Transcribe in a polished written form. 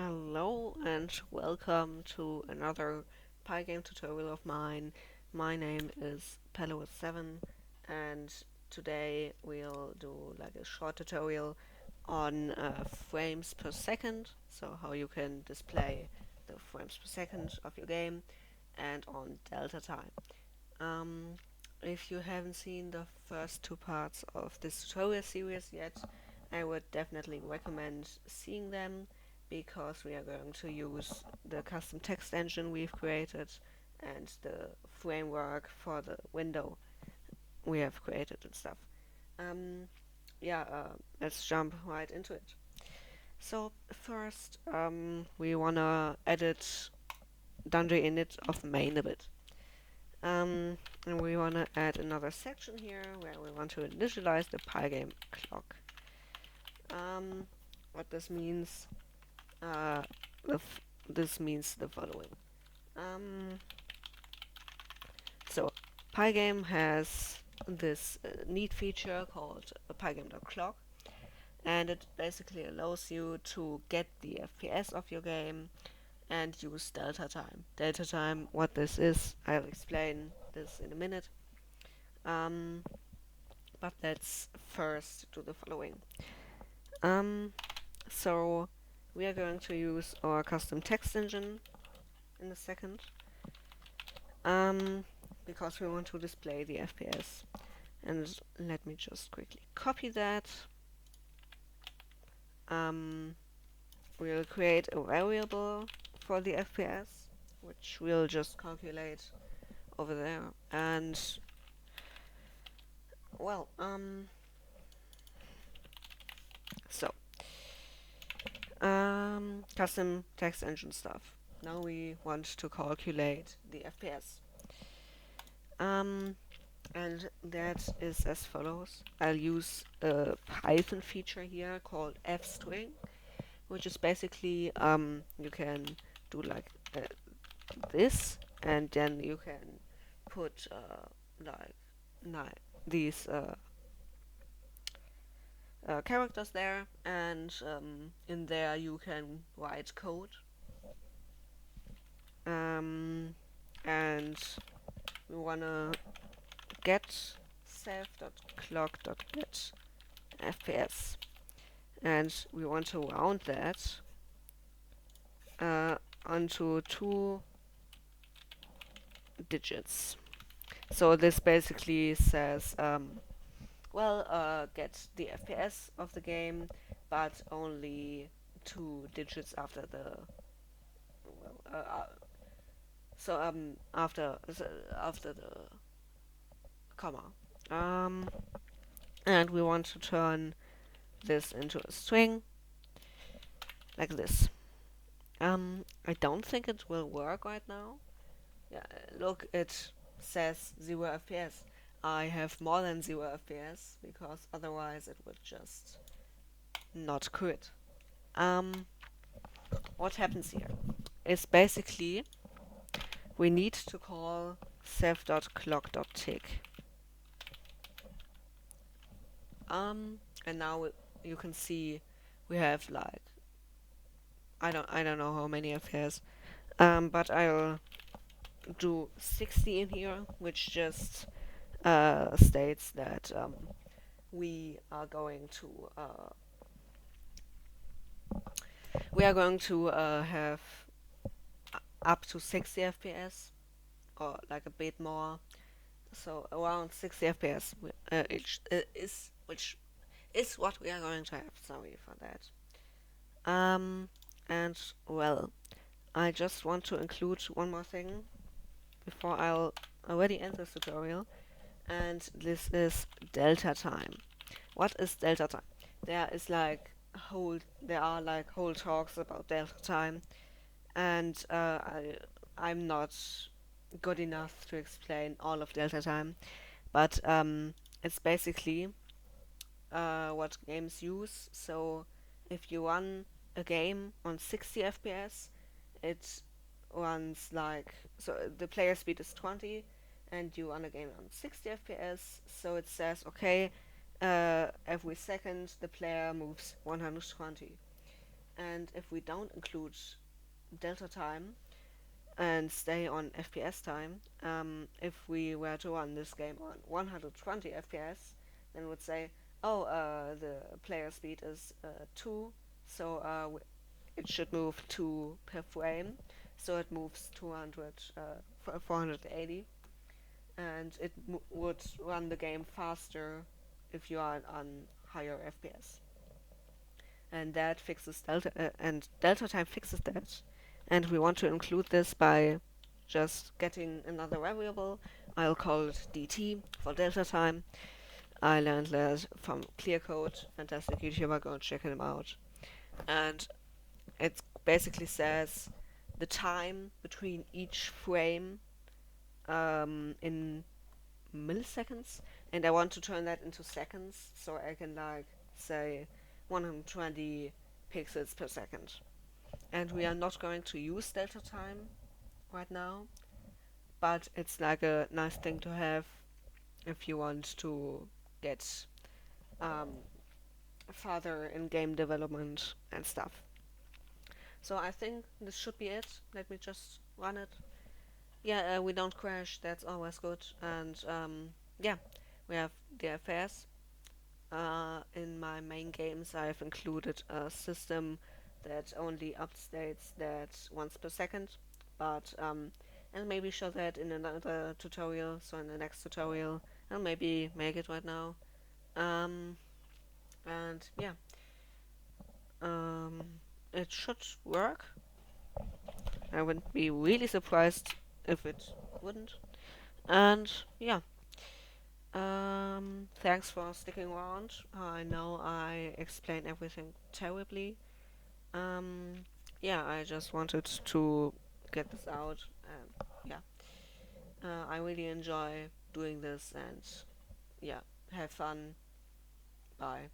Hello and welcome to another Pygame tutorial of mine. My name is Pello7 and today we'll do like a short tutorial on frames per second, so how you can display the frames per second of your game, and on delta time. Um, if you haven't seen the first two parts of this tutorial series yet, I would definitely recommend seeing them because we are going to use the custom text engine we've created and the framework for the window we have created and stuff. Um, let's jump right into it. So first, we wanna edit Dundry init of main a bit. And we want to add another section here where we want to initialize the Pygame clock. What this means, uh, this means the following. So Pygame has this neat feature called Pygame.clock, and it basically allows you to get the FPS of your game and use delta time. Delta time, what this is, I'll explain this in a minute. Um, but let's first do the following. Um, so we are going to use our custom text engine in a second, because we want to display the FPS. And let me just quickly copy that. We'll create a variable for the FPS, which we'll just calculate over there. And well, so custom text engine stuff. Now we want to calculate the FPS. And that is as follows. I'll use a Python feature here called fstring, which is basically you can do like this, and then you can put these characters there, and in there you can write code. And we wanna get self.clock.get FPS, and we want to round that onto 2 digits. So this basically says, get the FPS of the game, but only 2 digits after the after the comma. And we want to turn this into a string like this. I don't think it will work right now. Yeah, look, it says 0 FPS. I have more than 0 FPS because otherwise it would just not quit. What happens here is basically we need to call self.clock.tick. And now you can see we have like I don't know how many FPS. But I'll do 60 in here, which just states that we are going to have up to 60 FPS, or like a bit more, so around 60 FPS, which is what we are going to have. Sorry for that. And well, I just want to include one more thing before I'll already end this tutorial, and this is delta time. What is delta time? There are like whole talks about delta time, and I'm not good enough to explain all of delta time, but it's basically what games use. So if you run a game on 60 FPS, it runs like, so the player speed is 20 and you run a game on 60 FPS, so it says, okay, every second the player moves 120. And if we don't include delta time and stay on FPS time, if we were to run this game on 120 FPS, then it would say, oh, the player speed is 2, so it should move 2 per frame, so it moves 480, and it would run the game faster if you are on higher FPS. And that fixes delta time fixes that. And we want to include this by just getting another variable. I'll call it dt for delta time. I learned that from clear code, fantastic YouTuber, go and check him out. And it basically says the time between each frame in milliseconds, and I want to turn that into seconds, so I can like say 120 pixels per second. And we are not going to use delta time right now, but it's like a nice thing to have if you want to get um, further in game development and stuff. So I think this should be it. Let me just run it. Yeah, we don't crash. That's always good. And yeah, we have the FPS. In my main games, I've included a system that only updates that once per second, but I'll maybe show that in another tutorial. So in the next tutorial, I'll maybe make it right now. Um, and yeah, um, it should work. I wouldn't be really surprised if it wouldn't. And yeah, thanks for sticking around. I know I explained everything terribly. Um, yeah, I just wanted to get this out, and yeah, I really enjoy doing this, and yeah, have fun. Bye.